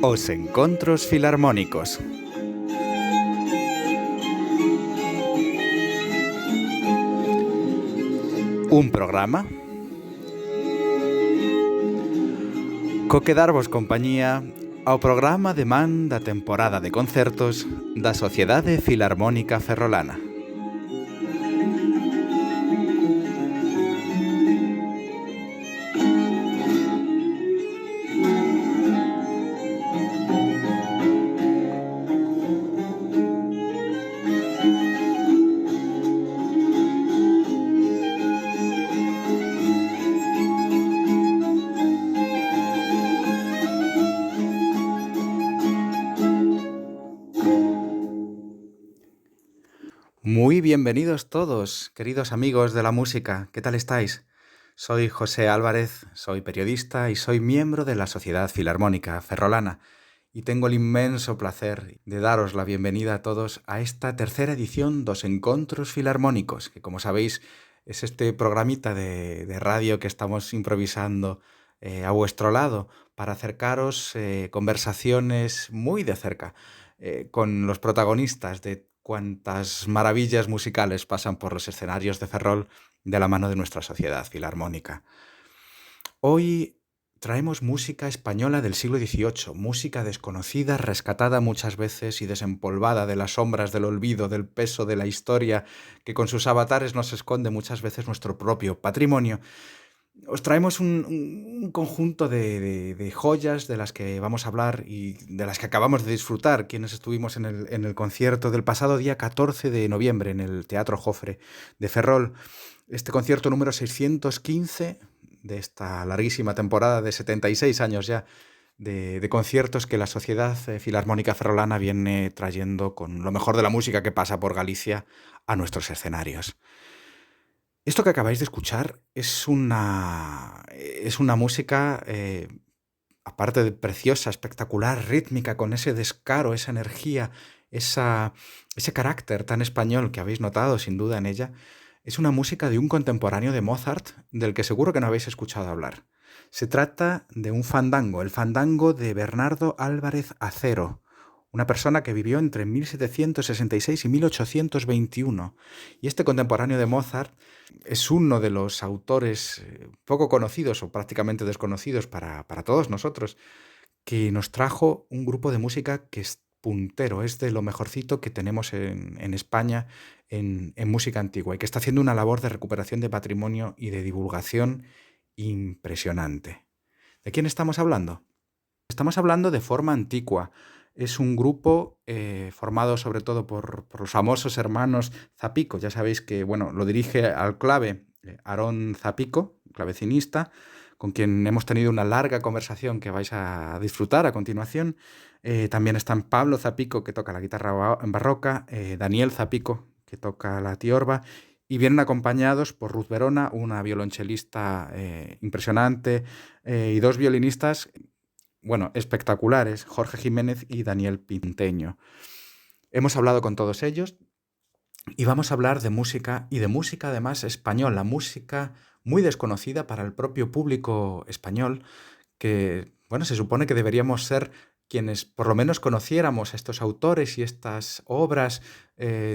Os Encontros Filarmónicos. Un programa co que darvos compañía ao programa de man da temporada de concertos da Sociedade Filarmónica Ferrolana. Muy bienvenidos todos, queridos amigos de la música. ¿Qué tal estáis? Soy José Álvarez, soy periodista y soy miembro de la Sociedad Filarmónica Ferrolana. Y tengo el inmenso placer de daros la bienvenida a todos a esta tercera edición dos Encontros Filarmónicos, que como sabéis es este programita de radio que estamos improvisando a vuestro lado para acercaros conversaciones muy de cerca con los protagonistas de cuantas maravillas musicales pasan por los escenarios de Ferrol de la mano de nuestra Sociedad Filarmónica. Hoy traemos música española del siglo XVIII, música desconocida, rescatada muchas veces y desempolvada de las sombras del olvido, del peso de la historia que con sus avatares nos esconde muchas veces nuestro propio patrimonio. Os traemos un conjunto de joyas de las que vamos a hablar y de las que acabamos de disfrutar quienes estuvimos en el concierto del pasado día 14 de noviembre en el Teatro Jofre de Ferrol. Este concierto número 615 de esta larguísima temporada de 76 años ya de conciertos que la Sociedad Filarmónica Ferrolana viene trayendo con lo mejor de la música que pasa por Galicia a nuestros escenarios. Esto que acabáis de escuchar es una música, aparte de preciosa, espectacular, rítmica, con ese descaro, esa energía, ese carácter tan español que habéis notado sin duda en ella. Es una música de un contemporáneo de Mozart, del que seguro que no habéis escuchado hablar. Se trata de un fandango, el fandango de Bernardo Álvarez Acero, una persona que vivió entre 1766 y 1821. Y este contemporáneo de Mozart es uno de los autores poco conocidos o prácticamente desconocidos para todos nosotros, que nos trajo un grupo de música que es puntero, es de lo mejorcito que tenemos en España en música antigua y que está haciendo una labor de recuperación de patrimonio y de divulgación impresionante. ¿De quién estamos hablando? Estamos hablando de Forma Antigua. Es un grupo formado sobre todo por los famosos hermanos Zapico. Ya sabéis que lo dirige al clave Aarón Zapico, clavecinista, con quien hemos tenido una larga conversación que vais a disfrutar a continuación. También están Pablo Zapico, que toca la guitarra barroca, Daniel Zapico, que toca la tiorba, y vienen acompañados por Ruth Verona, una violonchelista impresionante, y dos violinistas espectaculares, Jorge Jiménez y Daniel Pinteño. Hemos hablado con todos ellos y vamos a hablar de música, y de música además española, música muy desconocida para el propio público español, que se supone que deberíamos ser quienes por lo menos conociéramos a estos autores y estas obras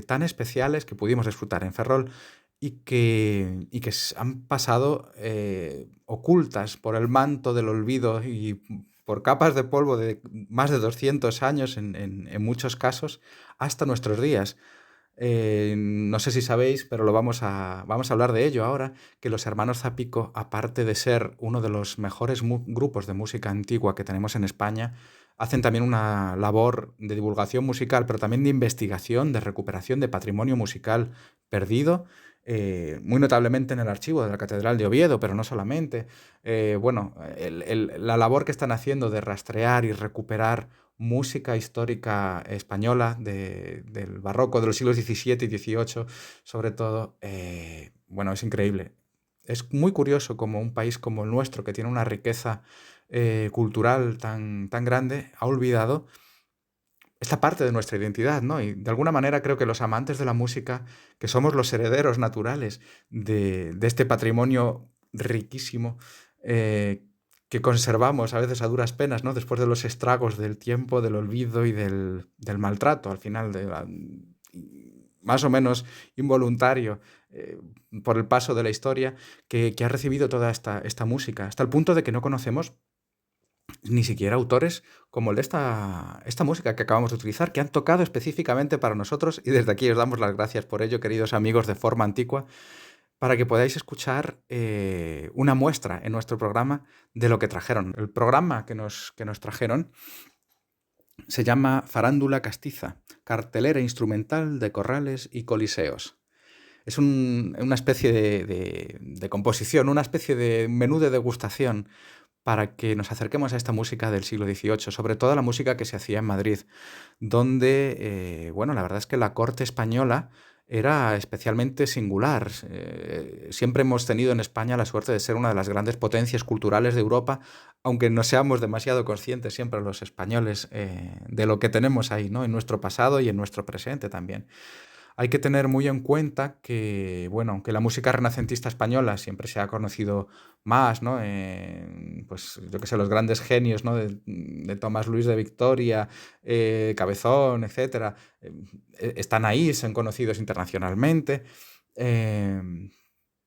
tan especiales que pudimos disfrutar en Ferrol y que han pasado ocultas por el manto del olvido y por capas de polvo de más de 200 años en muchos casos, hasta nuestros días. No sé si sabéis, pero vamos a hablar de ello ahora, que los hermanos Zapico, aparte de ser uno de los mejores grupos de música antigua que tenemos en España, hacen también una labor de divulgación musical, pero también de investigación, de recuperación de patrimonio musical perdido, muy notablemente en el archivo de la Catedral de Oviedo, pero no solamente. La labor que están haciendo de rastrear y recuperar música histórica española del barroco, de los siglos XVII y XVIII, sobre todo, es increíble. Es muy curioso como un país como el nuestro, que tiene una riqueza cultural tan grande, ha olvidado esta parte de nuestra identidad, ¿no? Y de alguna manera creo que los amantes de la música, que somos los herederos naturales de este patrimonio riquísimo, que conservamos a veces a duras penas, ¿no? Después de los estragos del tiempo, del olvido y del maltrato, al final, más o menos involuntario, eh, por el paso de la historia, que ha recibido toda esta música, hasta el punto de que no conocemos ni siquiera autores como el de esta música que acabamos de utilizar, que han tocado específicamente para nosotros, y desde aquí os damos las gracias por ello, queridos amigos de Forma Antigua, para que podáis escuchar una muestra en nuestro programa de lo que trajeron. El programa que nos trajeron se llama Farándula Castiza, cartelera instrumental de corrales y coliseos. Es una especie de composición, una especie de menú de degustación para que nos acerquemos a esta música del siglo XVIII, sobre todo la música que se hacía en Madrid, donde, bueno, la verdad es que la corte española era especialmente singular. Siempre hemos tenido en España la suerte de ser una de las grandes potencias culturales de Europa, aunque no seamos demasiado conscientes siempre los españoles de lo que tenemos ahí, ¿no? En nuestro pasado y en nuestro presente también. Hay que tener muy en cuenta que, bueno, aunque la música renacentista española siempre se ha conocido más, ¿no? Pues yo que sé, los grandes genios, ¿no? De Tomás Luis de Victoria, Cabezón, etcétera, están ahí, son conocidos internacionalmente. eh,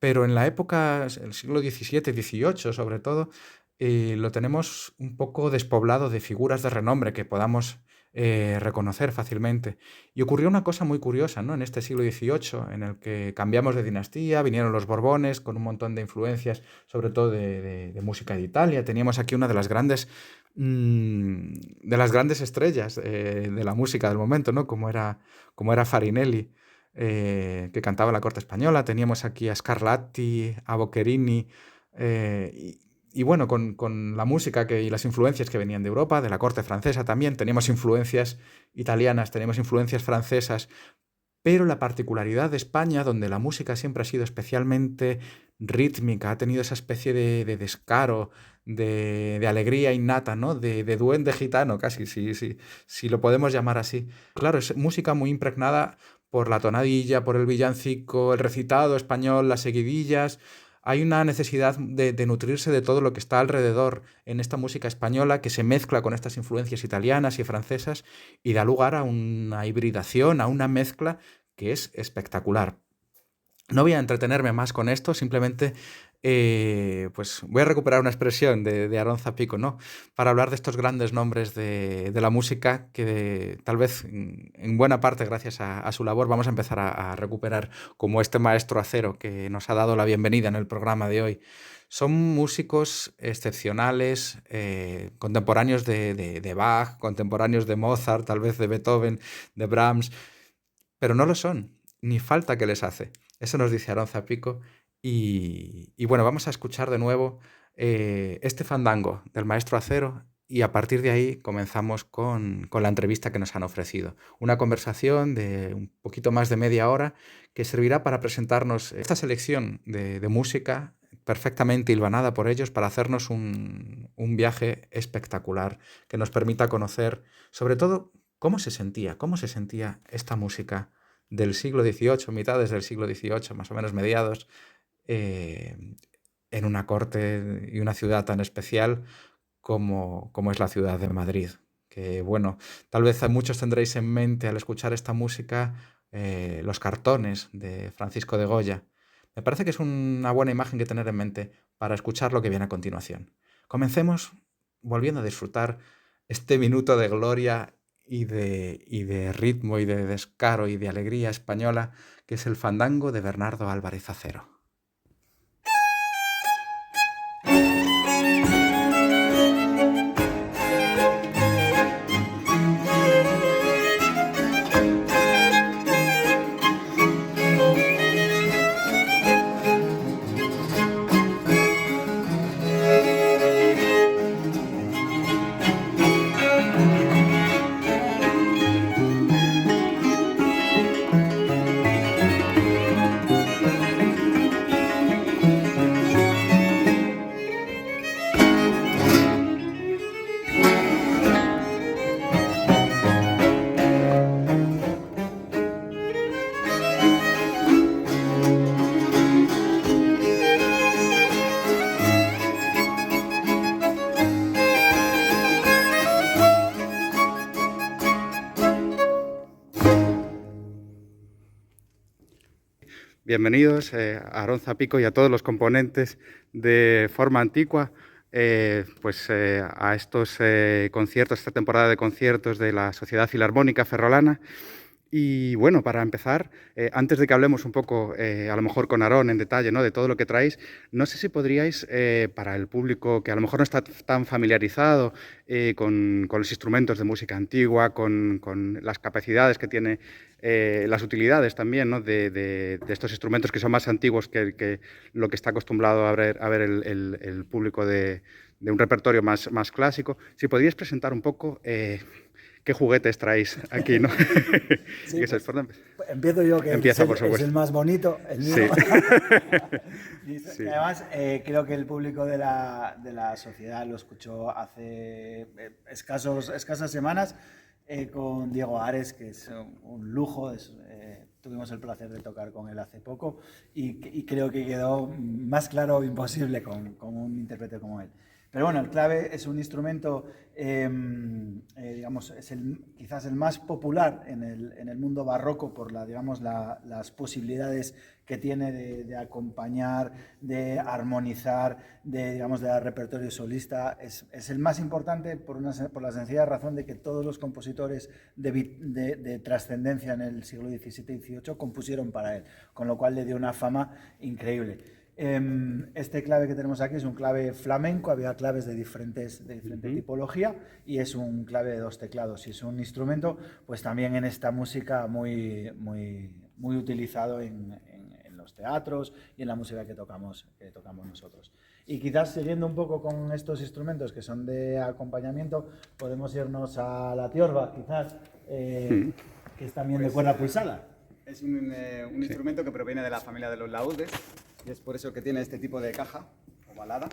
pero en la época, el siglo XVII, XVIII sobre todo, lo tenemos un poco despoblado de figuras de renombre que podamos reconocer fácilmente. Y ocurrió una cosa muy curiosa, ¿no? En este siglo XVIII, en el que cambiamos de dinastía, vinieron los Borbones con un montón de influencias, sobre todo de música de Italia. Teníamos aquí una de las grandes estrellas de la música del momento, ¿no? Como era Farinelli, que cantaba en la corte española. Teníamos aquí a Scarlatti, a Boccherini, y bueno, con la música y las influencias que venían de Europa, de la corte francesa también, teníamos influencias italianas, teníamos influencias francesas, pero la particularidad de España, donde la música siempre ha sido especialmente rítmica, ha tenido esa especie de descaro, de alegría innata, ¿no? De duende gitano, casi, si lo podemos llamar así. Claro, es música muy impregnada por la tonadilla, por el villancico, el recitado español, las seguidillas. Hay una necesidad de nutrirse de todo lo que está alrededor en esta música española que se mezcla con estas influencias italianas y francesas y da lugar a una hibridación, a una mezcla que es espectacular. No voy a entretenerme más con esto, simplemente pues voy a recuperar una expresión de Aarón Zapico, ¿no? Para hablar de estos grandes nombres de la música que tal vez en buena parte gracias a su labor vamos a empezar a recuperar, como este maestro acero que nos ha dado la bienvenida en el programa de hoy. Son músicos excepcionales, contemporáneos de Bach, contemporáneos de Mozart, tal vez de Beethoven, de Brahms, pero no lo son, ni falta que les hace. Eso nos dice Aarón Zapico. Y bueno, vamos a escuchar de nuevo este fandango del maestro Acero y a partir de ahí comenzamos con la entrevista que nos han ofrecido. Una conversación de un poquito más de media hora que servirá para presentarnos esta selección de música perfectamente hilvanada por ellos para hacernos un viaje espectacular que nos permita conocer sobre todo cómo se sentía esta música del siglo XVIII, mitades del siglo XVIII, más o menos mediados, eh, en una corte y una ciudad tan especial como es la ciudad de Madrid. Que bueno, tal vez a muchos tendréis en mente al escuchar esta música los cartones de Francisco de Goya. Me parece que es una buena imagen que tener en mente para escuchar lo que viene a continuación. Comencemos volviendo a disfrutar este minuto de gloria y de ritmo y de descaro y de alegría española que es el fandango de Bernardo Álvarez Acero. bienvenidos a Aarón Zapico y a todos los componentes de Forma Antigua a estos conciertos, esta temporada de conciertos de la Sociedad Filarmónica Ferrolana. Y bueno, para empezar, antes de que hablemos un poco, a lo mejor con Aarón en detalle, ¿no?, de todo lo que traéis, no sé si podríais, para el público que a lo mejor no está tan familiarizado con los instrumentos de música antigua, con las capacidades que tiene, las utilidades también, ¿no?, de estos instrumentos que son más antiguos que lo que está acostumbrado a ver el público de un repertorio más clásico, si podríais presentar un poco qué juguetes traéis aquí, ¿no? Sí, pues, empiezo yo, que Empieza, es el más bonito, el mío. Sí. Sí. Además, creo que el público de la sociedad lo escuchó hace escasas semanas con Diego Ares, que es un lujo. Tuvimos el placer de tocar con él hace poco y creo que quedó más claro imposible con un intérprete como él. Pero bueno, el clave es un instrumento, digamos, es quizás el más popular en el mundo barroco por las posibilidades que tiene de acompañar, de armonizar, de dar repertorio solista. Es el más importante por la sencilla razón de que todos los compositores de trascendencia en el siglo XVII y XVIII compusieron para él, con lo cual le dio una fama increíble. Este clave que tenemos aquí es un clave flamenco, había claves de diferente tipología, y es un clave de 2 teclados, y es un instrumento pues también en esta música muy utilizado en los teatros y en la música que tocamos nosotros. Y quizás siguiendo un poco con estos instrumentos que son de acompañamiento, podemos irnos a la tiorba, quizás, que es también de cuerda pulsada. Es un instrumento que proviene de la familia de los laúdes, y es por eso que tiene este tipo de caja ovalada.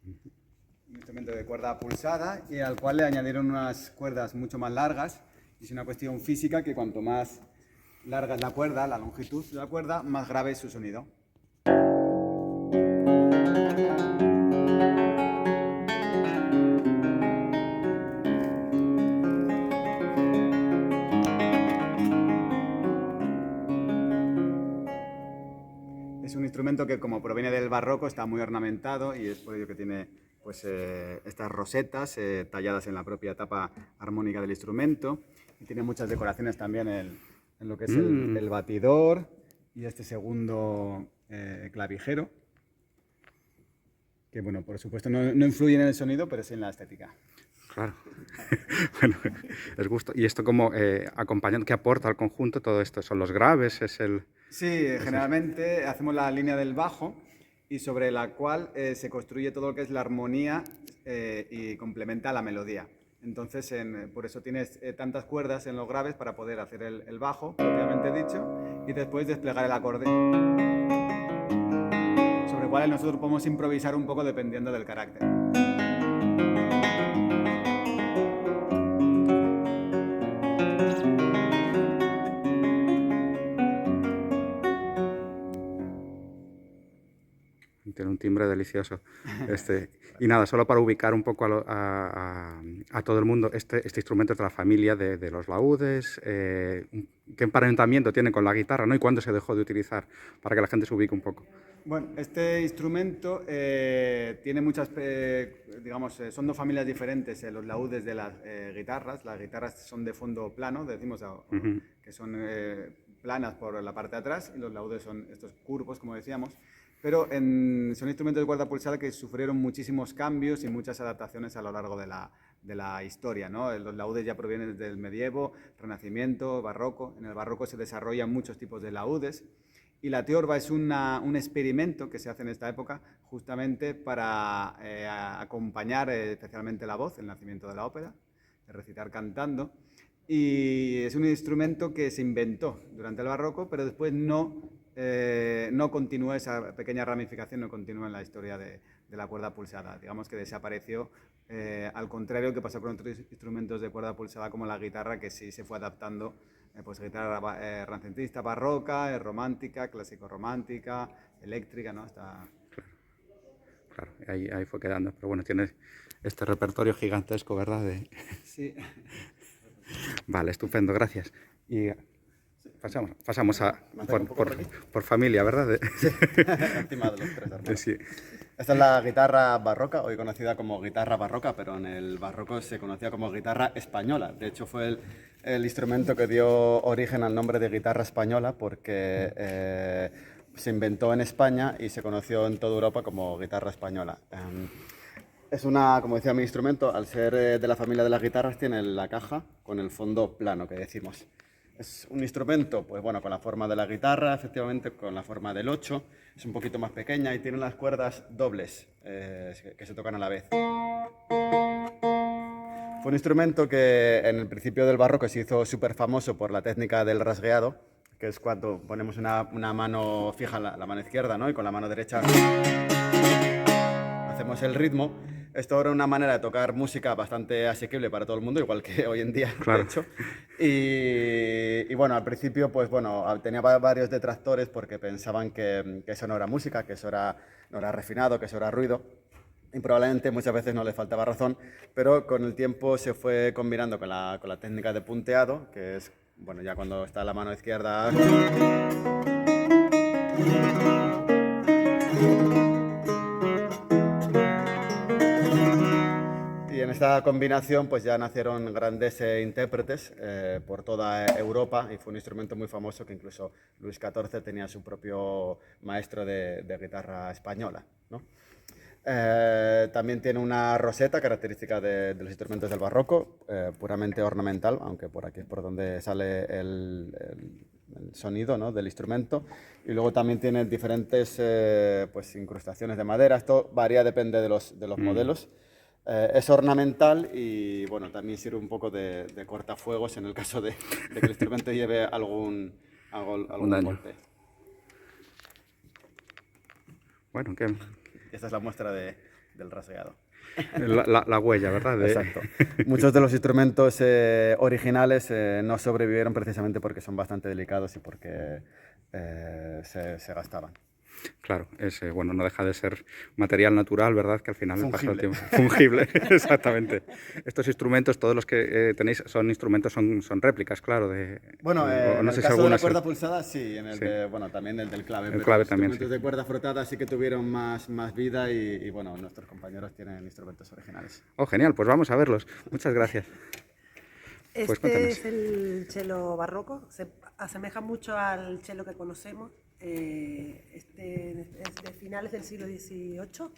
Un instrumento de cuerda pulsada y al cual le añadieron unas cuerdas mucho más largas. Es una cuestión física que cuanto más larga es la cuerda, la longitud de la cuerda, más grave es su sonido. Es un instrumento que, como proviene del barroco, está muy ornamentado, y es por ello que tiene pues, estas rosetas talladas en la propia tapa armónica del instrumento, y tiene muchas decoraciones también en lo que es el batidor y este segundo clavijero, que, bueno, por supuesto no influyen en el sonido, pero sí en la estética. Claro. Bueno, es gusto. ¿Y esto cómo acompañando, qué aporta al conjunto todo esto? ¿Son los graves? Sí, generalmente hacemos la línea del bajo, y sobre la cual se construye todo lo que es la armonía y complementa la melodía. Entonces, por eso tienes tantas cuerdas en los graves para poder hacer el bajo, propiamente dicho, y después desplegar el acorde, sobre el cual nosotros podemos improvisar un poco dependiendo del carácter. Tiene un timbre delicioso. Y nada, solo para ubicar un poco a todo el mundo, este instrumento es de la familia de los laúdes. ¿Qué emparentamiento tiene con la guitarra, ¿no? ¿Y cuándo se dejó de utilizar? Para que la gente se ubique un poco. Bueno, este instrumento tiene muchas, son 2 familias diferentes, los laúdes de las guitarras. Las guitarras son de fondo plano, decimos que son planas por la parte de atrás, y los laúdes son estos curvos, como decíamos. Pero son instrumentos de cuerda pulsada que sufrieron muchísimos cambios y muchas adaptaciones a lo largo de la historia, ¿no? Los laúdes ya provienen del medievo, Renacimiento, Barroco. En el Barroco se desarrollan muchos tipos de laúdes, y la tiorba es un experimento que se hace en esta época justamente para acompañar especialmente la voz, el nacimiento de la ópera, de recitar cantando. Y es un instrumento que se inventó durante el Barroco, pero después no continúa, esa pequeña ramificación no continúa en la historia de la cuerda pulsada. Digamos que desapareció, al contrario que pasó con otros instrumentos de cuerda pulsada como la guitarra, que sí se fue adaptando, pues guitarra renacentista, barroca, romántica, clásico-romántica, eléctrica, ¿no? Claro, ahí fue quedando. Pero bueno, tienes este repertorio gigantesco, ¿verdad? Sí. Vale, estupendo, gracias. Y Pasamos a por familia, ¿verdad? Sí, encima de los tres hermanos. Sí. Esta es la guitarra barroca, hoy conocida como guitarra barroca, pero en el barroco se conocía como guitarra española. De hecho, fue el instrumento que dio origen al nombre de guitarra española porque se inventó en España y se conoció en toda Europa como guitarra española. Es una, como decía mi instrumento, al ser de la familia de las guitarras, tiene la caja con el fondo plano, que decimos. Es un instrumento, pues bueno, con la forma de la guitarra, efectivamente, con la forma del 8. Es un poquito más pequeña y tiene las cuerdas dobles que se tocan a la vez. Fue un instrumento que en el principio del barroco se hizo súper famoso por la técnica del rasgueado, que es cuando ponemos una mano fija, la mano izquierda, ¿no? Y con la mano derecha hacemos el ritmo. Esto era una manera de tocar música bastante asequible para todo el mundo, igual que hoy en día, Claro. de hecho. Y bueno, al principio, pues bueno, tenía varios detractores porque pensaban que eso no era música, que eso no era refinado, que eso era ruido. Y probablemente muchas veces no le faltaba razón, pero con el tiempo se fue combinando con la técnica de punteado, que es, bueno, ya cuando está la mano izquierda. Y en esta combinación pues ya nacieron grandes intérpretes por toda Europa y fue un instrumento muy famoso que incluso Luis XIV tenía su propio maestro de guitarra española, ¿no? También tiene una roseta característica de los instrumentos del barroco, puramente ornamental, aunque por aquí es por donde sale el sonido, ¿no?, del instrumento. Y luego también tiene diferentes pues, incrustaciones de madera. Esto varía, depende de los modelos. Es ornamental y bueno, también sirve un poco de cortafuegos en el caso de que el instrumento lleve algún daño. golpe. Bueno, que Esta es la muestra del rasgueado. la huella, ¿verdad? Exacto. Muchos de los instrumentos originales no sobrevivieron precisamente porque son bastante delicados y porque se gastaban. Claro, bueno, no deja de ser material natural, ¿verdad? Que al final pasa el Fungible. tiempo. Fungible, exactamente. Estos instrumentos, todos los que tenéis, son instrumentos, son réplicas, claro. Bueno, no en sé el si caso de alguna la cuerda pulsada, sí, en el Sí. bueno, también el del clave. El pero clave los también, instrumentos sí. de cuerda frotada sí que tuvieron más vida y bueno, nuestros compañeros tienen instrumentos originales. Oh, genial, pues vamos a verlos. Muchas gracias. Pues Este cuéntanos. es el cello barroco, se asemeja mucho al cello que conocemos. Este es de finales del siglo XVIII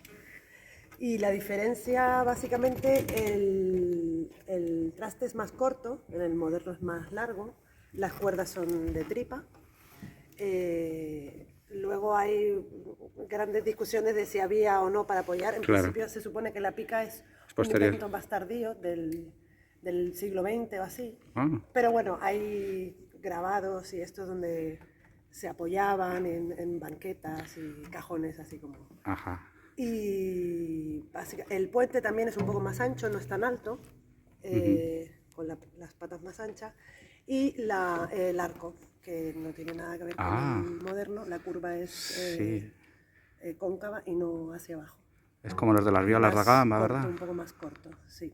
y la diferencia, básicamente, el traste es más corto, en el moderno es más largo, las cuerdas son de tripa. Luego hay grandes discusiones de si había o no para apoyar. En Claro. principio se supone que la pica es un posterior. invento más tardío del siglo XX o así. Ah, Pero bueno, hay grabados y esto donde se apoyaban en banquetas y cajones así como. ajá. Y el puente también es un poco más ancho, no es tan alto, con las patas más anchas. Y el arco, que no tiene nada que ver con el moderno, la curva es Sí. cóncava y no hacia abajo. Es como los de las violas da Más gamba, corto, ¿verdad? Un poco más corto, sí.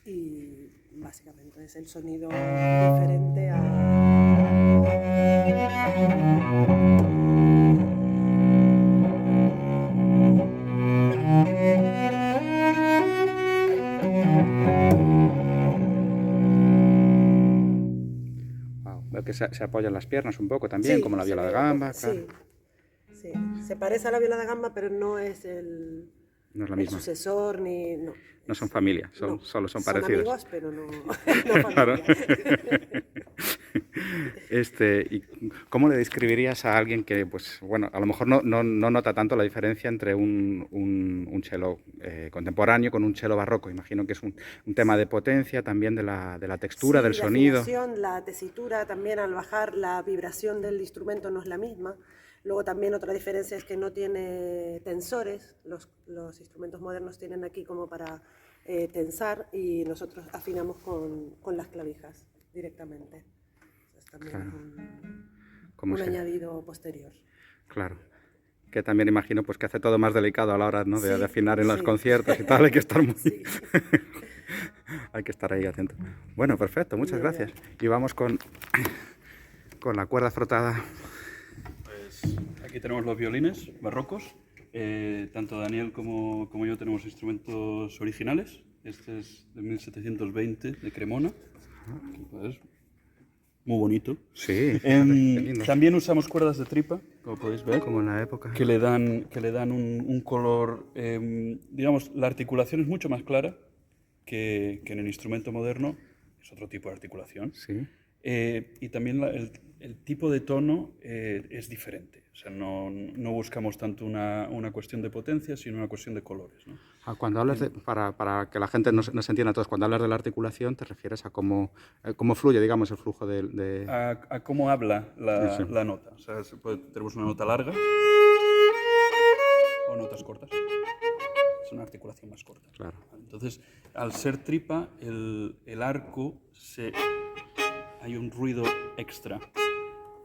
Y básicamente es el sonido diferente Wow. Veo que se apoyan las piernas un poco también, Sí, como la se viola de ve gamba. sí, Claro. sí. Se parece a la viola da gamba, pero no es No es la el misma. sucesor ni... No, No son familia, no, solo son parecidos. Son amigos, pero no Claro. familia. ¿Y cómo le describirías a alguien que, pues, bueno, a lo mejor no nota tanto la diferencia entre un cello contemporáneo con un cello barroco? Imagino que es un tema de potencia, también de la textura, Sí, del sonido. La afinación, la tesitura, también al bajar la vibración del instrumento no es la misma. Luego también otra diferencia es que no tiene tensores. Los instrumentos modernos tienen aquí como para tensar y nosotros afinamos con las clavijas directamente. Es también Claro. un añadido posterior. Claro. Que también imagino pues que hace todo más delicado a la hora, ¿no?, de Sí, afinar en los sí. conciertos y tal. Hay que estar muy... Sí. Hay que estar ahí atento. Bueno, perfecto, muchas Muy gracias. bien. Y vamos con con la cuerda frotada. Pues aquí tenemos los violines barrocos. Tanto Daniel como yo tenemos instrumentos originales. Este es de 1720 de Cremona. Pues, muy bonito. Sí, qué lindo. También usamos cuerdas de tripa, como podéis ver, Como en la época. que le dan un color. Digamos, la articulación es mucho más clara que en el instrumento moderno. Es otro tipo de articulación. Sí. Y también el tipo de tono es diferente. O sea, no buscamos tanto una cuestión de potencia, sino una cuestión de colores, ¿no? Cuando hablas para que la gente nos entienda todos, cuando hablas de la articulación, te refieres a cómo fluye, digamos, el flujo de... A cómo habla Sí. la nota. O sea, tenemos una nota larga o notas cortas. Es una articulación más corta. Claro. Entonces, al ser tripa, el arco hay un ruido extra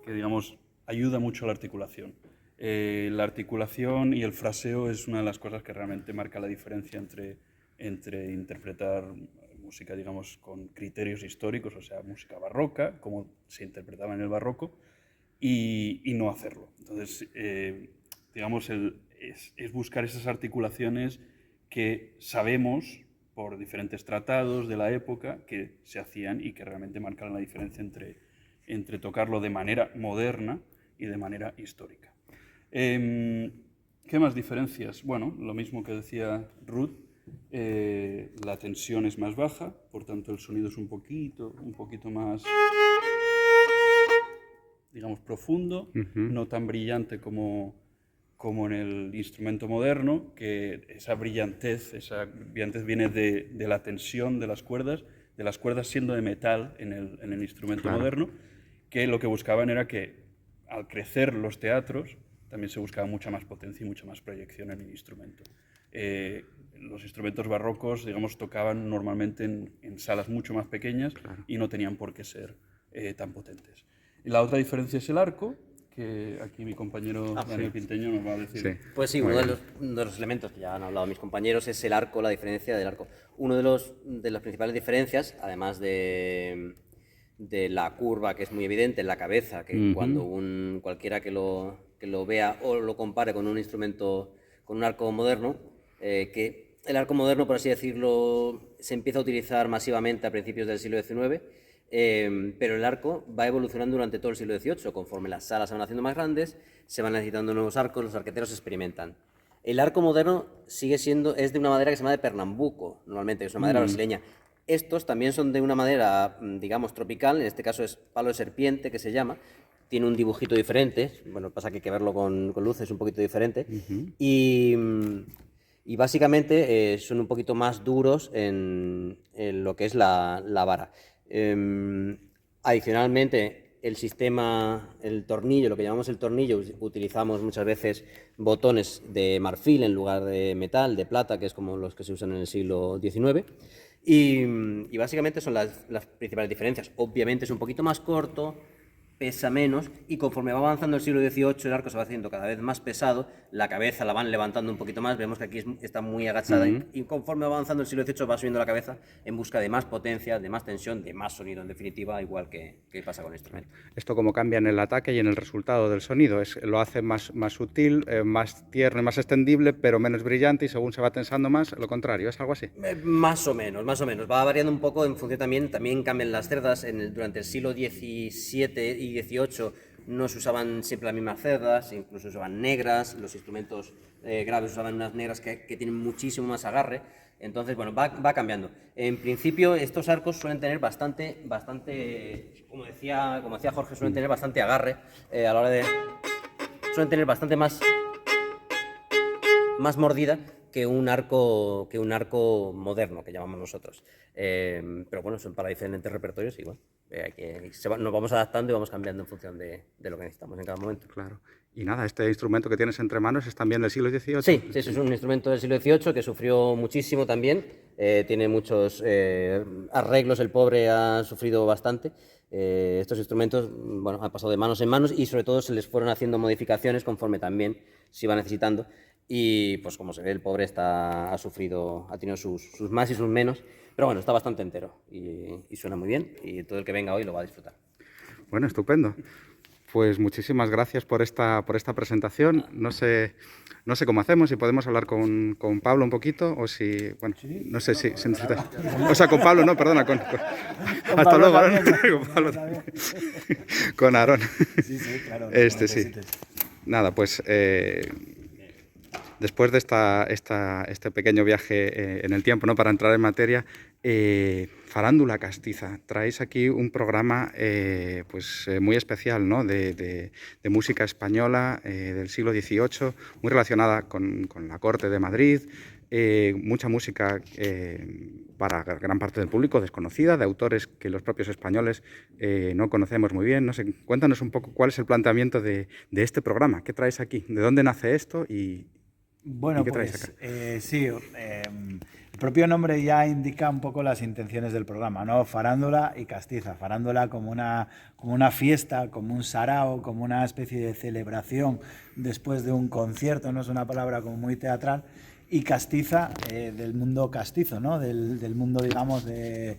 que, digamos, ayuda mucho a la articulación. La articulación y el fraseo es una de las cosas que realmente marca la diferencia entre interpretar música, digamos, con criterios históricos, o sea, música barroca, como se interpretaba en el barroco, y no hacerlo. Entonces, digamos, es buscar esas articulaciones que sabemos por diferentes tratados de la época que se hacían y que realmente marcan la diferencia entre tocarlo de manera moderna y de manera histórica. ¿Qué más diferencias? Bueno, lo mismo que decía Ruth, la tensión es más baja, por tanto el sonido es un poquito más, digamos, profundo, no tan brillante como en el instrumento moderno, que esa brillantez viene de la tensión de las cuerdas siendo de metal en el instrumento moderno, que lo que buscaban era que al crecer los teatros también se buscaba mucha más potencia y mucha más proyección en el instrumento. Los instrumentos barrocos, digamos, tocaban normalmente en salas mucho más pequeñas y no tenían por qué ser tan potentes. Y la otra diferencia es el arco, que aquí mi compañero Daniel Pinteño nos va a decir. Sí. Pues sí, uno de los elementos que ya han hablado mis compañeros es el arco, la diferencia del arco. Una de las principales diferencias, además de la curva, que es muy evidente en la cabeza, que cuando cualquiera que lo vea o lo compare con un instrumento, con un arco moderno, que el arco moderno, por así decirlo, se empieza a utilizar masivamente a principios del siglo XIX, pero el arco va evolucionando durante todo el siglo XVIII. Conforme las salas se van haciendo más grandes, se van necesitando nuevos arcos, los arqueteros experimentan. El arco moderno es de una madera que se llama de Pernambuco, normalmente, que es una madera brasileña. Estos también son de una madera, digamos, tropical, en este caso es palo de serpiente, que se llama. Tiene un dibujito diferente, bueno, pasa que hay que verlo con luces un poquito diferente. Y básicamente son un poquito más duros en lo que es la vara. Adicionalmente, el tornillo, lo que llamamos el tornillo, utilizamos muchas veces botones de marfil en lugar de metal, de plata, que es como los que se usan en el siglo XIX. Y básicamente son las principales diferencias. Obviamente es un poquito más corto, pesa menos, y conforme va avanzando el siglo XVIII el arco se va haciendo cada vez más pesado, la cabeza la van levantando un poquito más, vemos que aquí está muy agachada, y conforme va avanzando el siglo XVIII va subiendo la cabeza en busca de más potencia, de más tensión, de más sonido, en definitiva, igual que pasa con el instrumento. Esto como cambia en el ataque y en el resultado del sonido, lo hace más sutil, más tierno y más extendible, pero menos brillante, y según se va tensando más, lo contrario, ¿es algo así? Más o menos, va variando un poco en función también cambian las cerdas, durante el siglo XVII y XVIII no se usaban siempre las mismas cerdas, incluso usaban negras, los instrumentos graves usaban unas negras que tienen muchísimo más agarre, entonces bueno, va cambiando. En principio estos arcos suelen tener bastante, como decía Jorge, suelen tener bastante agarre a la hora de... suelen tener bastante más mordida que un arco moderno, que llamamos nosotros. Pero bueno, son para diferentes repertorios y bueno, nos vamos adaptando y vamos cambiando en función de lo que necesitamos en cada momento. Claro. Y nada, este instrumento que tienes entre manos es también del siglo XVIII. Sí, es un instrumento del siglo XVIII que sufrió muchísimo también. Tiene muchos arreglos, el pobre ha sufrido bastante. Estos instrumentos, bueno, han pasado de manos en manos y sobre todo se les fueron haciendo modificaciones conforme también se iba necesitando. Y pues como se ve, el pobre ha tenido sus más y sus menos, pero bueno, está bastante entero y suena muy bien, y todo el que venga hoy lo va a disfrutar. Bueno, estupendo. Pues muchísimas gracias por esta presentación. No sé cómo hacemos, si podemos hablar con Pablo un poquito o si... Bueno, Sí, no sé si claro, necesita... O sea, con Pablo, no, perdona. Hasta Pablo luego, también, Aarón. con Con Pablo Pablo también. Con Aarón. Sí, claro. Sí. Nada, pues después de este pequeño viaje en el tiempo, ¿no?, para entrar en materia, Farándula Castiza, traéis aquí un programa muy especial, ¿no?, de música española del siglo XVIII, muy relacionada con la corte de Madrid, mucha música para gran parte del público desconocida, de autores que los propios españoles no conocemos muy bien. No sé, cuéntanos un poco cuál es el planteamiento de este programa. ¿Qué traes aquí? ¿De dónde nace esto? Bueno, ¿Y qué traes pues acá? sí, el propio nombre ya indica un poco las intenciones del programa, ¿no? Farándula y Castiza. Farándula como una fiesta, como un sarao, como una especie de celebración después de un concierto, no es una palabra como muy teatral. Y castiza del mundo castizo, ¿no? Del mundo, digamos, del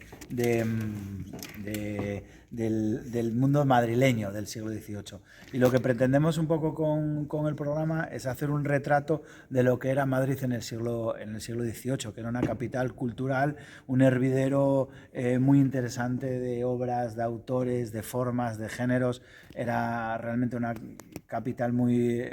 mundo madrileño del siglo XVIII. Y lo que pretendemos un poco con el programa es hacer un retrato de lo que era Madrid en el siglo XVIII, que era una capital cultural, un hervidero muy interesante de obras, de autores, de formas, de géneros. Era realmente una capital muy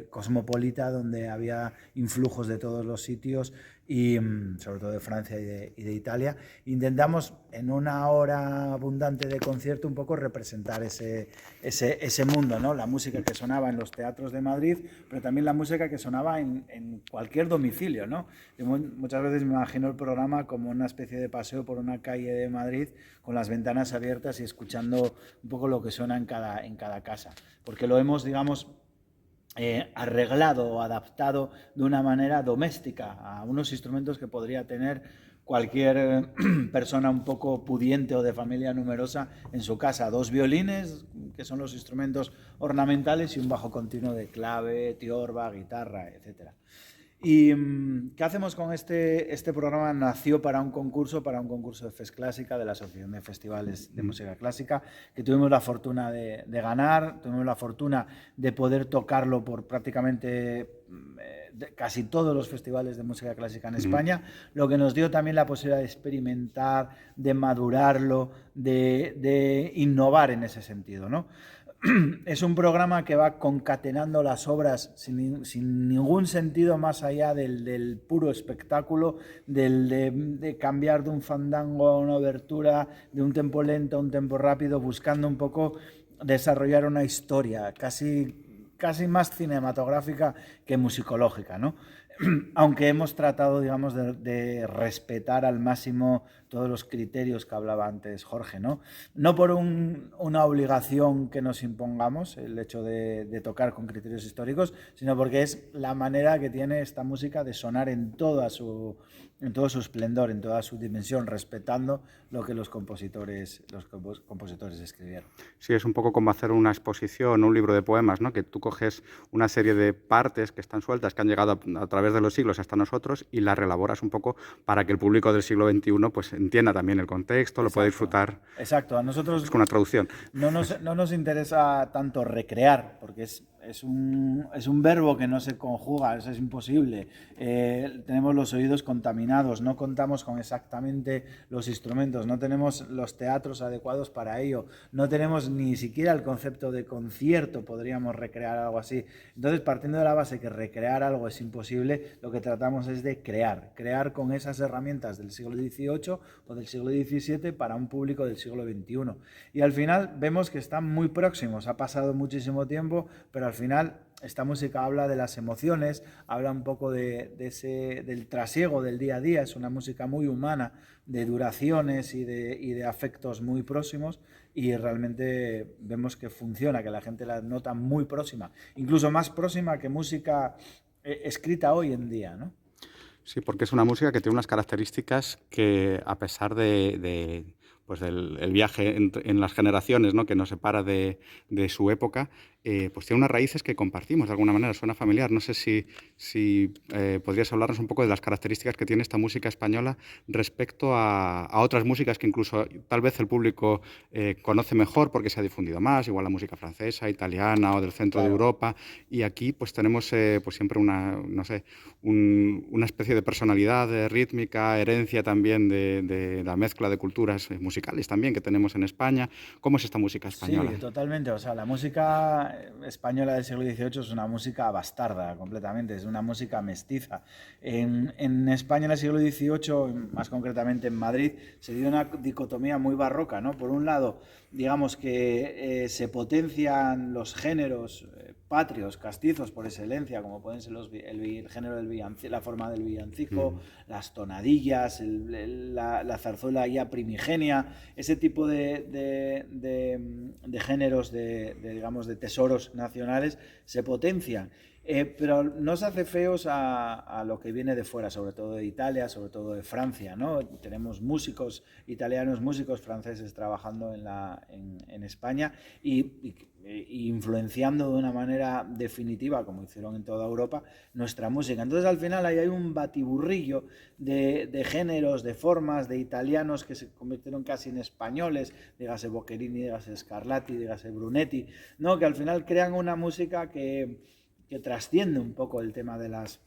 cosmopolita, donde había influjos de todos los sitios y sobre todo de Francia y de Italia. Intentamos en una hora abundante de concierto un poco representar ese mundo, ¿no? La música que sonaba en los teatros de Madrid, pero también la música que sonaba en cualquier domicilio, ¿no? Yo muchas veces me imagino el programa como una especie de paseo por una calle de Madrid con las ventanas abiertas y escuchando un poco lo que suena en cada casa, porque lo hemos, digamos, arreglado o adaptado de una manera doméstica a unos instrumentos que podría tener cualquier persona un poco pudiente o de familia numerosa en su casa. 2 violines, que son los instrumentos ornamentales, y un bajo continuo de clave, tiorba, guitarra, etc. ¿Y qué hacemos con este programa? Nació para un concurso de FES Clásica, de la Asociación de Festivales de Música Clásica, que tuvimos la fortuna de ganar, tuvimos la fortuna de poder tocarlo por prácticamente casi todos los festivales de música clásica en España, lo que nos dio también la posibilidad de experimentar, de madurarlo, de innovar en ese sentido, ¿no? Es un programa que va concatenando las obras sin ningún sentido más allá del puro espectáculo, de cambiar de un fandango a una obertura, de un tempo lento a un tempo rápido, buscando un poco desarrollar una historia casi más cinematográfica que musicológica, ¿no? Aunque hemos tratado, digamos, de respetar al máximo todos los criterios que hablaba antes Jorge, ¿no? No por una obligación que nos impongamos, el hecho de tocar con criterios históricos, sino porque es la manera que tiene esta música de sonar en todo su esplendor, en toda su dimensión, respetando lo que los compositores escribieron. Sí, es un poco como hacer una exposición, un libro de poemas, ¿no? Que tú coges una serie de partes que están sueltas, que han llegado a través de los siglos hasta nosotros, y las relaboras un poco para que el público del siglo XXI pues entienda también el contexto, lo pueda disfrutar. Exacto, a nosotros es con una traducción. No nos interesa tanto recrear, porque es un verbo que no se conjuga, eso es imposible. Tenemos los oídos contaminados, no contamos con exactamente los instrumentos, no tenemos los teatros adecuados para ello, no tenemos ni siquiera el concepto de concierto, podríamos recrear algo así. Entonces, partiendo de la base que recrear algo es imposible, lo que tratamos es de crear con esas herramientas del siglo XVIII o del siglo XVII para un público del siglo XXI. Y al final vemos que están muy próximos, ha pasado muchísimo tiempo, pero al final esta música habla de las emociones, habla un poco del trasiego del día a día, es una música muy humana, de duraciones y de afectos muy próximos, y realmente vemos que funciona, que la gente la nota muy próxima, incluso más próxima que música escrita hoy en día, ¿no? Sí, porque es una música que tiene unas características que, a pesar del viaje en las generaciones, ¿no?, que nos separa de su época, pues tiene unas raíces que compartimos de alguna manera, suena familiar. No sé si podrías hablarnos un poco de las características que tiene esta música española respecto a otras músicas que incluso tal vez el público conoce mejor porque se ha difundido más, igual la música francesa, italiana o del centro de Europa. Y aquí pues tenemos pues siempre una especie de personalidad rítmica, herencia también de la mezcla de culturas musicales también que tenemos en España. ¿Cómo es esta música española? Sí, totalmente. O sea, la música española del siglo XVIII es una música bastarda completamente, es una música mestiza. En España en el siglo XVIII, más concretamente en Madrid, se dio una dicotomía muy barroca, ¿no? Por un lado, digamos que se potencian los géneros patrios, castizos por excelencia, como pueden ser el género del villancico, la forma del villancico, las tonadillas, la zarzuela ya primigenia, ese tipo de géneros, digamos, de tesoros nacionales, se potencian. Pero no se hace feos a lo que viene de fuera, sobre todo de Italia, sobre todo de Francia, ¿no? Tenemos músicos italianos, músicos franceses trabajando en España y influenciando de una manera definitiva, como hicieron en toda Europa, nuestra música. Entonces, al final, ahí hay un batiburrillo de géneros, de formas, de italianos que se convirtieron casi en españoles, dígase Boccherini, dígase Scarlatti, dígase Brunetti, ¿no? Que al final crean una música que trasciende un poco el tema de las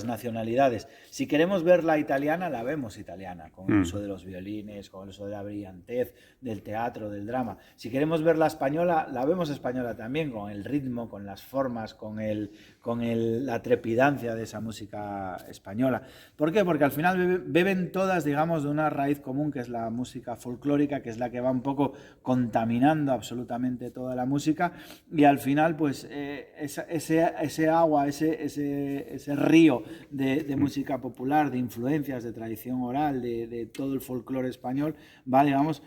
nacionalidades. Si queremos ver la italiana, la vemos italiana, con el uso de los violines, con el uso de la brillantez, del teatro, del drama. Si queremos ver la española, la vemos española también, con el ritmo, con las formas, con la trepidancia de esa música española. ¿Por qué? Porque al final beben todas, digamos, de una raíz común, que es la música folclórica, que es la que va un poco contaminando absolutamente toda la música, y al final, pues, ese agua, ese río de música popular, de influencias, de tradición oral, de todo el folclore español, va, digamos,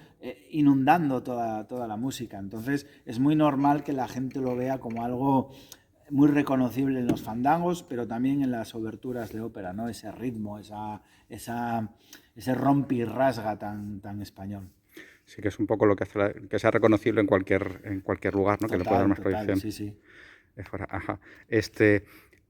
inundando toda la música. Entonces es muy normal que la gente lo vea como algo muy reconocible en los fandangos, pero también en las oberturas de ópera, ¿no? Ese ritmo, ese rompe y rasga tan español. Sí, que es un poco lo que hace que sea reconocible en cualquier lugar, ¿no? Que le pueda dar más proyección. Sí. Ajá.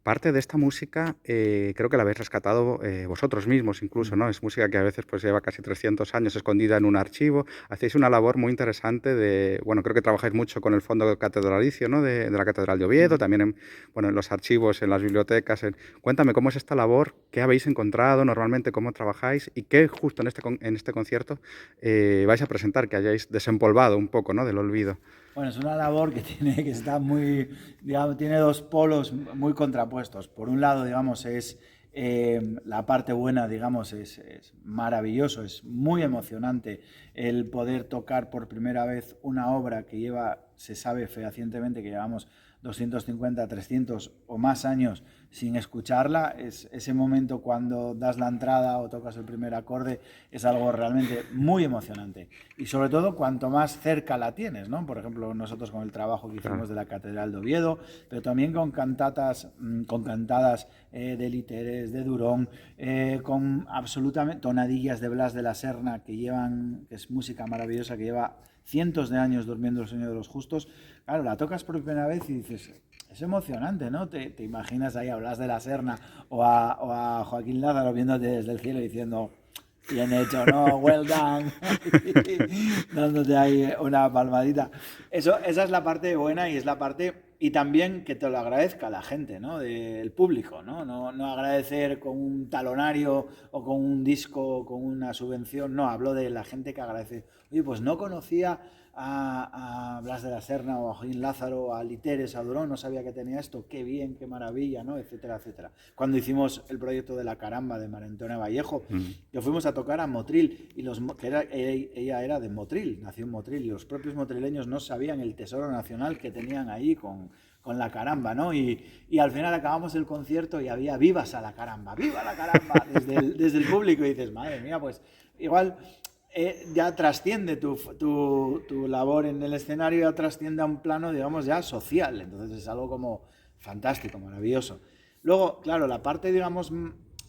Parte de esta música creo que la habéis rescatado vosotros mismos incluso, ¿no? Es música que a veces pues lleva casi 300 años escondida en un archivo. Hacéis una labor muy interesante creo que trabajáis mucho con el fondo catedralicio, ¿no? de la Catedral de Oviedo, también en los archivos, en las bibliotecas. Cuéntame, ¿cómo es esta labor? ¿Qué habéis encontrado normalmente? ¿Cómo trabajáis? ¿Y qué justo en este concierto vais a presentar, que hayáis desempolvado un poco, ¿no? del olvido? Bueno, es una labor que está muy, digamos, tiene dos polos muy contrapuestos. Por un lado, digamos, es la parte buena, digamos, es maravilloso, es muy emocionante el poder tocar por primera vez una obra que se sabe fehacientemente que llevamos 250, 300 o más años sin escucharla. Es ese momento cuando das la entrada o tocas el primer acorde, es algo realmente muy emocionante. Y sobre todo cuanto más cerca la tienes, ¿no? Por ejemplo, nosotros con el trabajo que hicimos de la Catedral de Oviedo, pero también con cantadas de Literes, de Durón, con absolutamente tonadillas de Blas de la Serna que es música maravillosa, que lleva cientos de años durmiendo el sueño de los justos. Claro, la tocas por primera vez y dices, es emocionante, ¿no? Te imaginas ahí a Blas de la Serna o a Joaquín Lázaro viéndote desde el cielo diciendo, bien hecho, ¿no? Well done. Dándote ahí una palmadita. Esa es la parte buena y es la parte... Y también que te lo agradezca la gente, ¿no? Del público, ¿no? No agradecer con un talonario o con un disco o con una subvención. No, hablo de la gente que agradece. Oye, pues no conocía a Blas de la Serna o a Joaquín Lázaro, o a Literes, a Durón, no sabía que tenía esto, qué bien, qué maravilla, ¿no? Etcétera, etcétera. Cuando hicimos el proyecto de La Caramba de María Antonia Vallejo, que fuimos a tocar a Motril, y ella era de Motril, nació en Motril, y los propios motrileños no sabían el tesoro nacional que tenían ahí con La Caramba, ¿no? Y al final acabamos el concierto y había vivas a La Caramba, ¡viva La Caramba! desde el público, y dices, madre mía, pues igual... ya trasciende tu labor en el escenario, ya trasciende a un plano, digamos, ya social. Entonces es algo como fantástico, maravilloso. Luego, claro, la parte, digamos,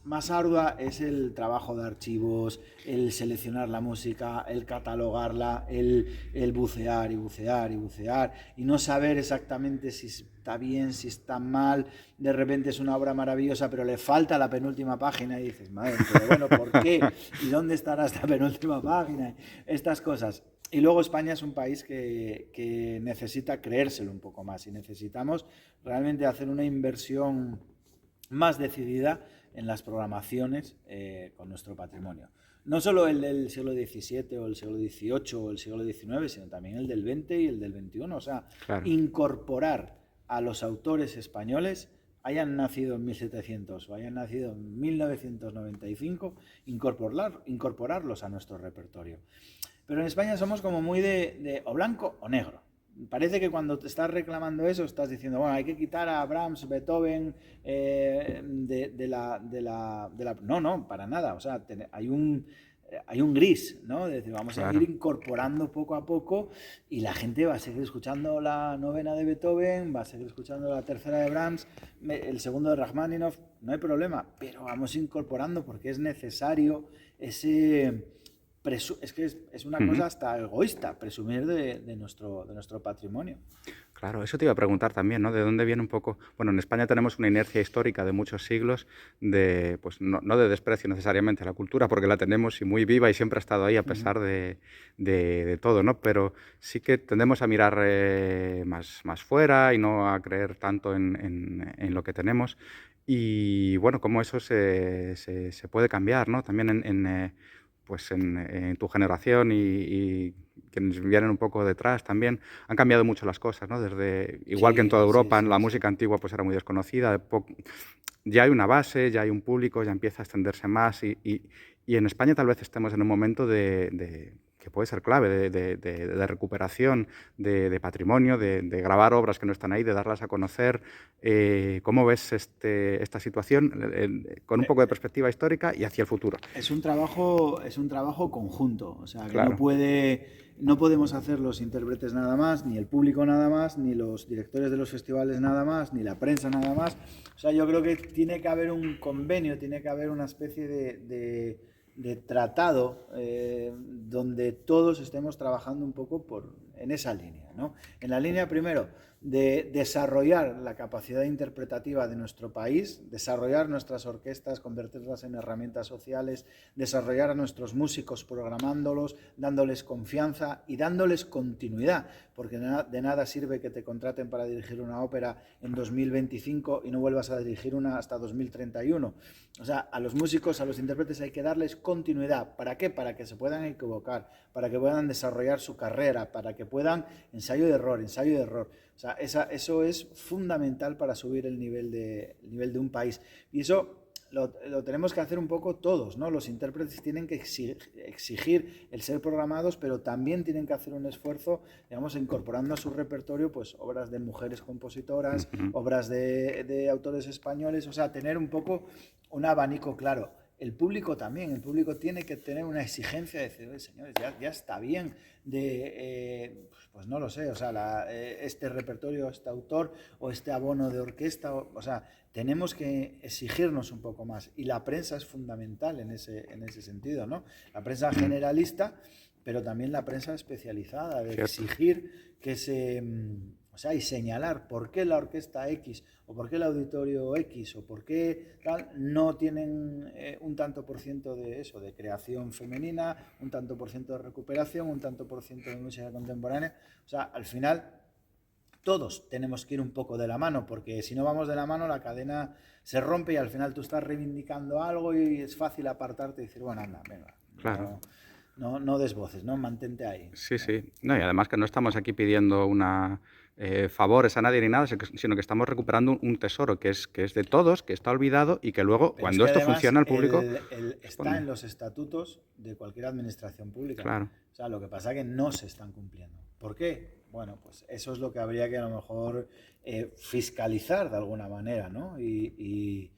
más ardua es el trabajo de archivos, el seleccionar la música, el catalogarla, el bucear y bucear y bucear y no saber exactamente si está bien, si está mal. De repente es una obra maravillosa, pero le falta la penúltima página y dices, madre, pero bueno, ¿por qué? ¿Y dónde estará esta penúltima página? Estas cosas. Y luego España es un país que necesita creérselo un poco más y necesitamos realmente hacer una inversión más decidida en las programaciones con nuestro patrimonio. No solo el del siglo XVII o el siglo XVIII o el siglo XIX, sino también el del XX y el del XXI. O sea, claro, incorporar a los autores españoles, hayan nacido en 1700 o hayan nacido en 1995, incorporarlos a nuestro repertorio. Pero en España somos como muy de o blanco o negro. Parece que cuando te estás reclamando eso estás diciendo, bueno, hay que quitar a Brahms, Beethoven de la... No, para nada. O sea, hay un gris, ¿no? Es decir, vamos a ir incorporando poco a poco y la gente va a seguir escuchando la novena de Beethoven, va a seguir escuchando la tercera de Brahms, el segundo de Rachmaninoff, no hay problema, pero vamos incorporando porque es necesario ese... Es que es una cosa hasta egoísta presumir de nuestro patrimonio. Claro, eso te iba a preguntar también, ¿no? ¿De dónde viene un poco? Bueno, en España tenemos una inercia histórica de muchos siglos de, pues no de desprecio necesariamente a la cultura, porque la tenemos y muy viva y siempre ha estado ahí a pesar de todo, ¿no? Pero sí que tendemos a mirar más fuera y no a creer tanto en lo que tenemos. Y bueno, cómo eso se puede cambiar, ¿no? También pues en tu generación y quienes vienen un poco detrás también, han cambiado mucho las cosas, ¿no? Desde, igual que en toda Europa, la música antigua pues era muy desconocida, ya hay una base, ya hay un público, ya empieza a extenderse más y en España tal vez estemos en un momento que puede ser clave de recuperación de patrimonio, de grabar obras que no están ahí, de darlas a conocer. ¿Cómo ves esta situación con un poco de perspectiva histórica y hacia el futuro? Es un trabajo conjunto, o sea, que no podemos hacer los intérpretes nada más, ni el público nada más, ni los directores de los festivales nada más, ni la prensa nada más. O sea, yo creo que tiene que haber un convenio, tiene que haber una especie de tratado donde todos estemos trabajando un poco en esa línea, ¿no? En la línea, primero, de desarrollar la capacidad interpretativa de nuestro país, desarrollar nuestras orquestas, convertirlas en herramientas sociales, desarrollar a nuestros músicos programándolos, dándoles confianza y dándoles continuidad, porque de nada sirve que te contraten para dirigir una ópera en 2025 y no vuelvas a dirigir una hasta 2031. O sea, a los músicos, a los intérpretes hay que darles continuidad. ¿Para qué? Para que se puedan equivocar, para que puedan desarrollar su carrera, para que puedan ensayo de error. O sea, eso es fundamental para subir el nivel de un país. Y eso lo tenemos que hacer un poco todos, ¿no? Los intérpretes tienen que exigir el ser programados, pero también tienen que hacer un esfuerzo, digamos, incorporando a su repertorio pues obras de mujeres compositoras, obras de autores españoles, o sea, tener un poco un abanico claro. El público también, el público tiene que tener una exigencia de decir, señores, ya está bien pues no lo sé, o sea, este repertorio, este autor o este abono de orquesta, o sea, tenemos que exigirnos un poco más y la prensa es fundamental en ese sentido, ¿no? La prensa generalista, pero también la prensa especializada, de exigir que o sea, y señalar por qué la orquesta X o por qué el auditorio X o por qué tal no tienen un tanto por ciento de eso, de creación femenina, un tanto por ciento de recuperación, un tanto por ciento de música contemporánea. O sea, al final todos tenemos que ir un poco de la mano, porque si no vamos de la mano la cadena se rompe y al final tú estás reivindicando algo y es fácil apartarte y decir, bueno, anda, venga. Claro. No des voces, ¿no? Mantente ahí. Sí. No, y además que no estamos aquí pidiendo favores a nadie ni nada, sino que estamos recuperando un tesoro que es de todos, que está olvidado y que luego, pero cuando esto funciona, el público está en los estatutos de cualquier administración pública. Claro. O sea, lo que pasa es que no se están cumpliendo. ¿Por qué? Bueno, pues eso es lo que habría que a lo mejor fiscalizar de alguna manera, ¿no? Y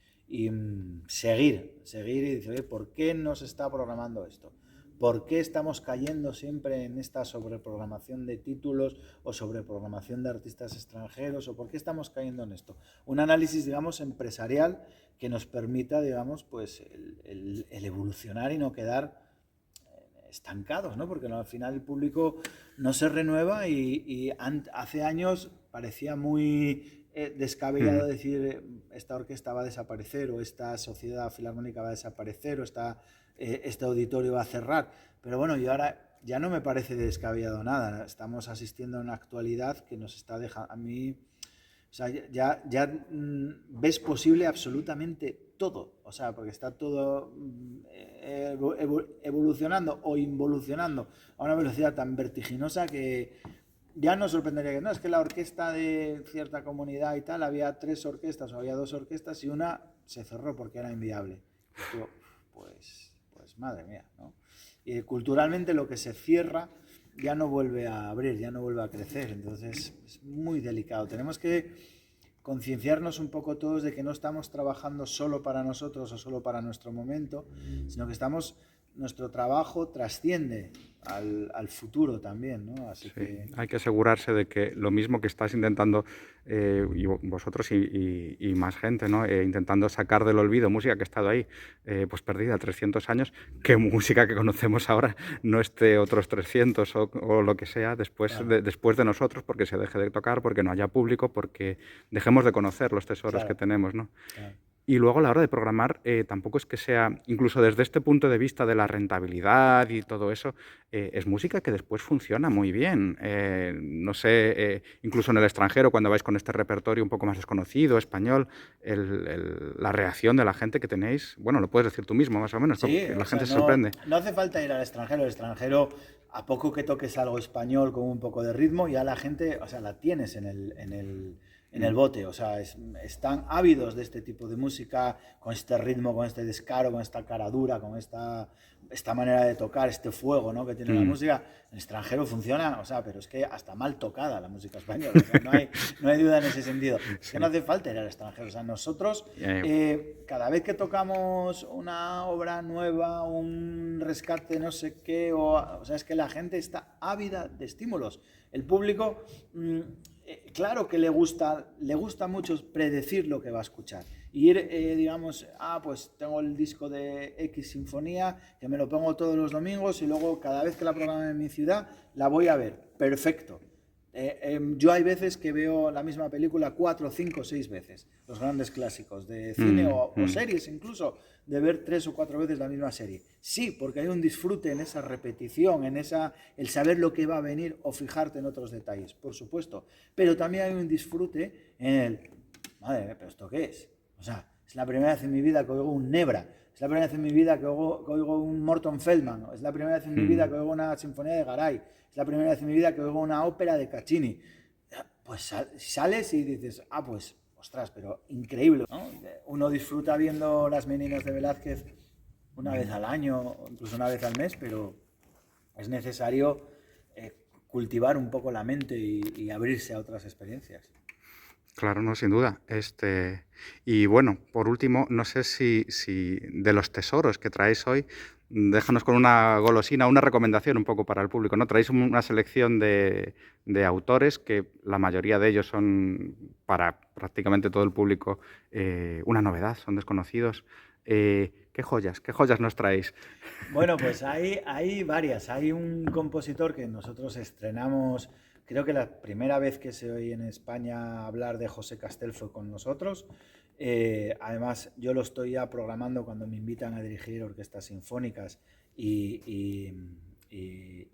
seguir y decir, oye, ¿por qué no se está programando esto? ¿Por qué estamos cayendo siempre en esta sobreprogramación de títulos o sobreprogramación de artistas extranjeros? ¿O por qué estamos cayendo en esto? Un análisis, digamos, empresarial que nos permita, digamos, pues el evolucionar y no quedar estancados, ¿no? Porque al final el público no se renueva y hace años parecía muy descabellado decir esta orquesta va a desaparecer o esta sociedad filarmónica va a desaparecer o este auditorio va a cerrar. Pero bueno, y ahora ya no me parece descabellado nada. Estamos asistiendo a una actualidad que nos está dejando a mí... O sea, ya ves posible absolutamente todo, o sea, porque está todo evolucionando o involucionando a una velocidad tan vertiginosa que ya nos sorprendería que no, es que la orquesta de cierta comunidad y tal, había 3 orquestas o había 2 orquestas y una se cerró porque era inviable. Y yo, pues madre mía, ¿no? Y culturalmente lo que se cierra ya no vuelve a abrir, ya no vuelve a crecer, entonces es muy delicado. Tenemos que concienciarnos un poco todos de que no estamos trabajando solo para nosotros o solo para nuestro momento, sino que nuestro trabajo trasciende al futuro también, ¿no? Así que... Hay que asegurarse de que lo mismo que estás intentando, y vosotros y más gente, ¿no? Intentando sacar del olvido música que ha estado ahí, pues perdida 300 años, que música que conocemos ahora no esté otros 300 o lo que sea después, Claro. después de nosotros, porque se deje de tocar, porque no haya público, porque dejemos de conocer los tesoros Claro. que tenemos, ¿no? Claro. Y luego a la hora de programar, tampoco es que sea, incluso desde este punto de vista de la rentabilidad y todo eso, es música que después funciona muy bien. No sé, incluso en el extranjero, cuando vais con este repertorio un poco más desconocido, español, la reacción de la gente que tenéis, bueno, lo puedes decir tú mismo más o menos, Sí, que la o sea, gente se sorprende. no hace falta ir al extranjero. El extranjero, a poco que toques algo español con un poco de ritmo, ya la gente, o sea, la tienes en el bote. O sea, están ávidos de este tipo de música, con este ritmo, con este descaro, con esta cara dura, con esta manera de tocar, este fuego, ¿no?, que tiene la música. En el extranjero funciona, o sea, pero es que hasta mal tocada la música española. O sea, no hay duda en ese sentido. Es que no hace falta ir al extranjero. O sea, nosotros, cada vez que tocamos una obra nueva, un rescate, no sé qué, o sea, es que la gente está ávida de estímulos. El público... claro que le gusta mucho predecir lo que va a escuchar. Y ir, digamos, pues tengo el disco de X Sinfonía, que me lo pongo todos los domingos y luego cada vez que la programan en mi ciudad, la voy a ver. Perfecto. Yo hay veces que veo la misma película 4, 5, 6 veces, los grandes clásicos de cine o series incluso, de ver 3 o 4 veces la misma serie. Sí, porque hay un disfrute en esa repetición, en el saber lo que va a venir o fijarte en otros detalles, por supuesto. Pero también hay un disfrute en el, madre mía, ¿pero esto qué es? O sea, es la primera vez en mi vida que oigo un Nebra, es la primera vez en mi vida que oigo un Morton Feldman, es la primera vez en mi vida que oigo una sinfonía de Garay, es la primera vez en mi vida que oigo una ópera de Caccini. Pues sales y dices, pues, ostras, pero increíble, ¿no? Uno disfruta viendo Las Meninas de Velázquez una vez al año, incluso una vez al mes, pero es necesario cultivar un poco la mente y abrirse a otras experiencias. Claro, no, sin duda. Y bueno, por último, no sé si de los tesoros que traéis hoy, déjanos con una golosina, una recomendación un poco para el público, ¿no? Traéis una selección de autores que la mayoría de ellos son para prácticamente todo el público una novedad, son desconocidos. ¿Qué joyas nos traéis? Bueno, pues hay varias. Hay un compositor que nosotros estrenamos, creo que la primera vez que se oye en España hablar de José Castel fue con nosotros. Además, yo lo estoy ya programando cuando me invitan a dirigir orquestas sinfónicas y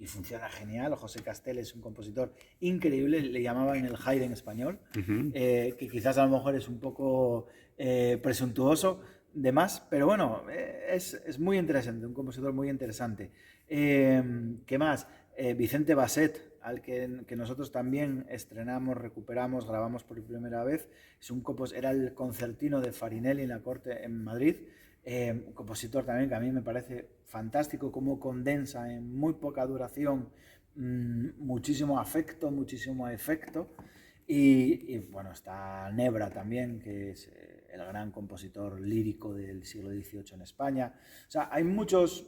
funciona genial. José Castel es un compositor increíble, le llamaban el Haydn español, que quizás a lo mejor es un poco presuntuoso de más, pero bueno, es muy interesante, un compositor muy interesante. ¿Qué más? Vicente Basset, al que nosotros también estrenamos, recuperamos, grabamos por primera vez. Era el concertino de Farinelli en la corte en Madrid. Un compositor también que a mí me parece fantástico, cómo condensa en muy poca duración muchísimo afecto, muchísimo efecto. Y bueno, está Nebra también, que es el gran compositor lírico del siglo XVIII en España. O sea, hay muchos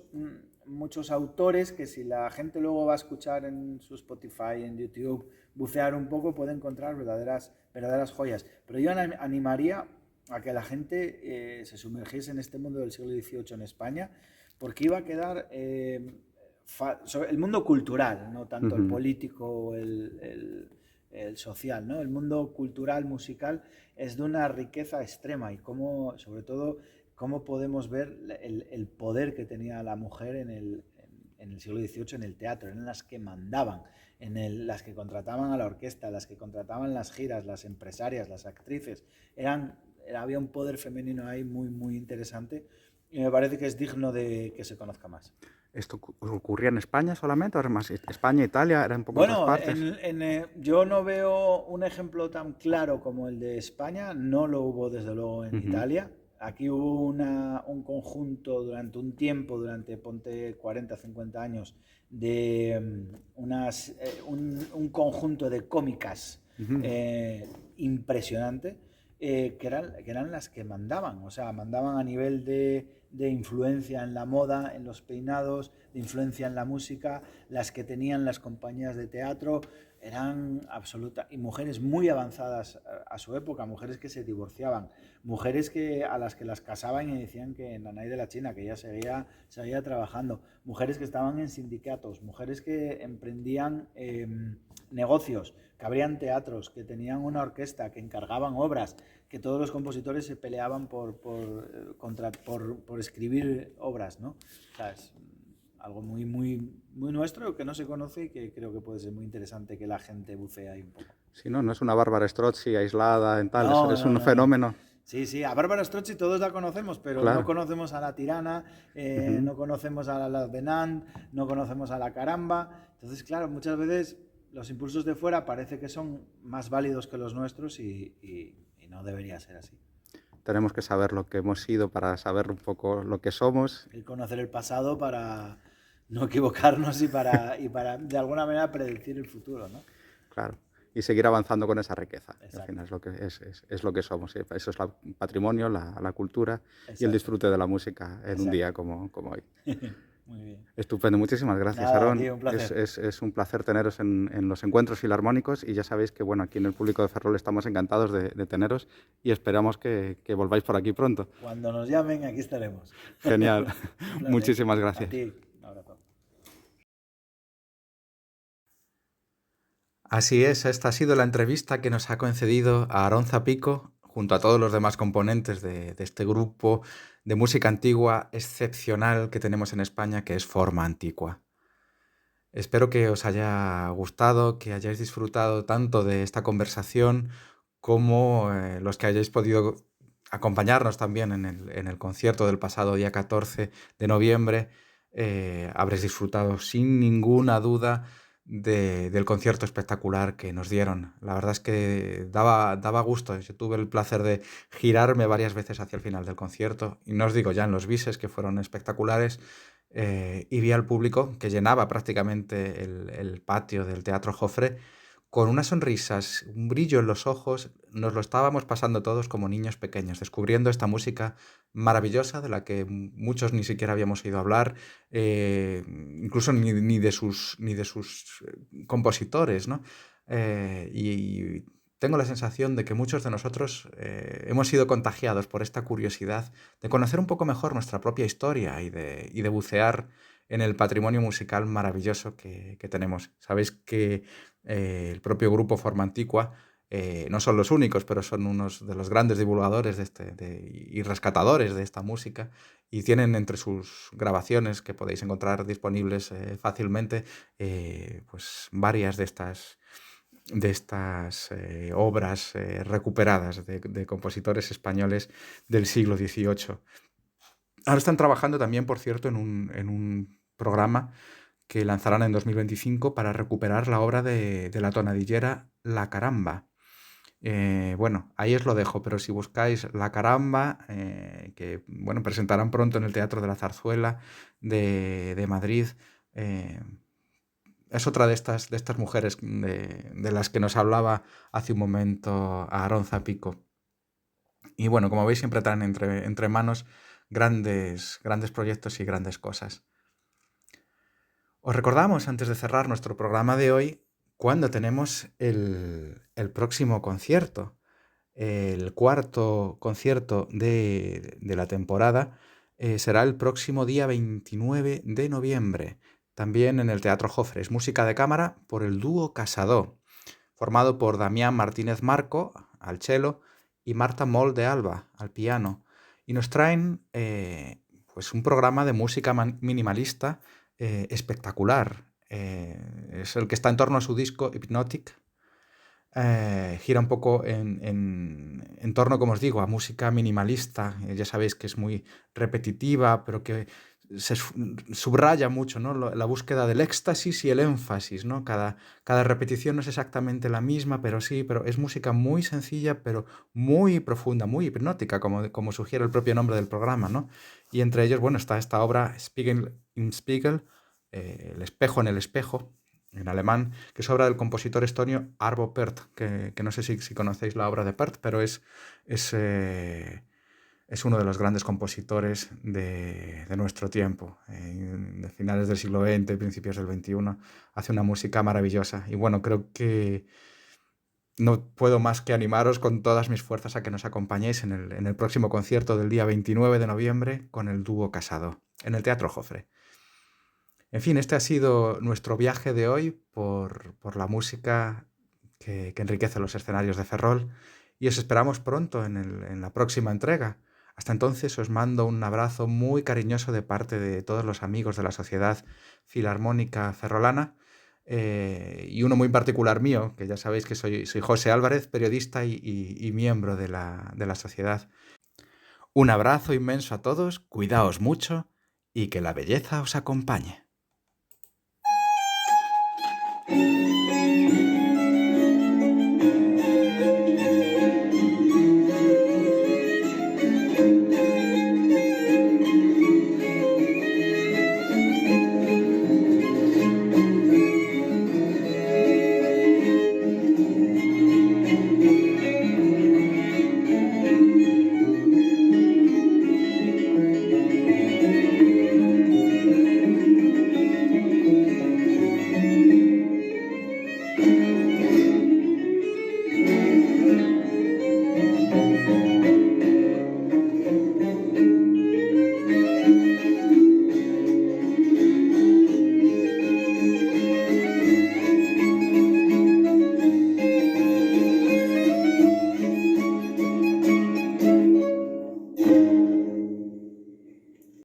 autores que si la gente luego va a escuchar en su Spotify, en YouTube, bucear un poco, puede encontrar verdaderas joyas. Pero yo animaría a que la gente se sumergiese en este mundo del siglo XVIII en España, porque iba a quedar sobre el mundo cultural, no tanto el político o el social, ¿no? El mundo cultural, musical, es de una riqueza extrema y cómo, sobre todo, cómo podemos ver el poder que tenía la mujer en el siglo XVIII en el teatro, en las que mandaban, las que contrataban a la orquesta, las que contrataban las giras, las empresarias, las actrices. Había un poder femenino ahí muy, muy interesante y me parece que es digno de que se conozca más. ¿Esto ocurría en España solamente? Además, España, Italia, eran un poco otras partes. Yo no veo un ejemplo tan claro como el de España, no lo hubo desde luego en Italia. Aquí hubo un conjunto durante un tiempo, durante ponte 40, 50 años, de un conjunto de cómicas impresionante, que eran las que mandaban, o sea, mandaban a nivel de influencia en la moda, en los peinados, de influencia en la música, las que tenían las compañías de teatro, eran absolutas, y mujeres muy avanzadas a su época, mujeres que se divorciaban, mujeres a las que las casaban y decían que Nanay de la China, que ella seguía trabajando, mujeres que estaban en sindicatos, mujeres que emprendían negocios, que abrían teatros, que tenían una orquesta, que encargaban obras, que todos los compositores se peleaban por escribir obras, ¿no? O sea, es algo muy, muy, muy nuestro que no se conoce y que creo que puede ser muy interesante que la gente bucee ahí un poco. Sí, no es una Bárbara Strozzi aislada en tal, es un fenómeno. Sí, a Bárbara Strozzi todos la conocemos, pero claro, no conocemos a la Tirana, no conocemos a la Benant, no conocemos a la Caramba. Entonces, claro, muchas veces los impulsos de fuera parece que son más válidos que los nuestros y no debería ser así. Tenemos que saber lo que hemos sido para saber un poco lo que somos. Y conocer el pasado para no equivocarnos y para de alguna manera predecir el futuro, ¿no? Claro, y seguir avanzando con esa riqueza. Al final es lo que somos. Eso es el patrimonio, la cultura. Exacto. Y el disfrute de la música en un día como hoy. Muy bien. Estupendo, muchísimas gracias, Aarón. Es un placer teneros en los encuentros filarmónicos y ya sabéis que bueno, aquí en el público de Ferrol estamos encantados de teneros y esperamos que volváis por aquí pronto. Cuando nos llamen, aquí estaremos. Genial. Muchísimas gracias. A ti. Un abrazo. Así es, esta ha sido la entrevista que nos ha concedido a Aarón Zapico junto a todos los demás componentes de este grupo de música antigua excepcional que tenemos en España, que es Forma Antigua. Espero que os haya gustado, que hayáis disfrutado tanto de esta conversación como los que hayáis podido acompañarnos también en el concierto del pasado día 14 de noviembre. Habréis disfrutado sin ninguna duda del concierto espectacular que nos dieron. La verdad es que daba gusto. Yo tuve el placer de girarme varias veces hacia el final del concierto, y no os digo ya en los bises, que fueron espectaculares, y vi al público que llenaba prácticamente el patio del Teatro Jofré con unas sonrisas, un brillo en los ojos. Nos lo estábamos pasando todos como niños pequeños, descubriendo esta música maravillosa de la que muchos ni siquiera habíamos oído hablar, incluso ni de sus compositores, ¿no? Y tengo la sensación de que muchos de nosotros hemos sido contagiados por esta curiosidad de conocer un poco mejor nuestra propia historia y de bucear en el patrimonio musical maravilloso que tenemos. Sabéis que el propio grupo Forma Antigua no son los únicos, pero son unos de los grandes divulgadores y rescatadores de esta música, y tienen entre sus grabaciones, que podéis encontrar disponibles fácilmente, pues varias de estas obras recuperadas de compositores españoles del siglo XVIII. Ahora están trabajando también, por cierto, en un programa que lanzarán en 2025 para recuperar la obra de la tonadillera La Caramba. Bueno, ahí os lo dejo, pero si buscáis La Caramba, que bueno, presentarán pronto en el Teatro de la Zarzuela de Madrid, es otra de estas mujeres de las que nos hablaba hace un momento Aarón Zapico. Y bueno, como veis, siempre traen entre manos grandes proyectos y grandes cosas. Os recordamos, antes de cerrar nuestro programa de hoy, cuándo tenemos el próximo concierto. El cuarto concierto de la temporada será el próximo día 29 de noviembre, también en el Teatro Jofre. Es música de cámara por el dúo Casadó, formado por Damián Martínez Marco al cello y Marta Moll de Alba al piano. Y nos traen pues un programa de música minimalista espectacular. Es el que está en torno a su disco Hypnotic. Gira un poco en torno, como os digo, a música minimalista. Ya sabéis que es muy repetitiva, pero que se subraya mucho, ¿no? La búsqueda del éxtasis y el énfasis, ¿no? Cada repetición no es exactamente la misma, pero es música muy sencilla, pero muy profunda, muy hipnótica, como sugiere el propio nombre del programa, ¿no? Y entre ellos, bueno, está esta obra Spiegel im Spiegel, el espejo en el espejo, en alemán, que es obra del compositor estonio Arvo Pärt, que no sé si conocéis la obra de Pärt, pero es uno de los grandes compositores de nuestro tiempo, de finales del siglo XX, principios del XXI. Hace una música maravillosa. Y bueno, creo que no puedo más que animaros con todas mis fuerzas a que nos acompañéis en el próximo concierto del día 29 de noviembre con el dúo Casadó, en el Teatro Jofre. En fin, este ha sido nuestro viaje de hoy por la música que enriquece los escenarios de Ferrol, y os esperamos pronto en la próxima entrega. Hasta entonces os mando un abrazo muy cariñoso de parte de todos los amigos de la Sociedad Filarmónica Ferrolana, y uno muy particular mío, que ya sabéis que soy José Álvarez, periodista y miembro de la sociedad. Un abrazo inmenso a todos, cuidaos mucho y que la belleza os acompañe.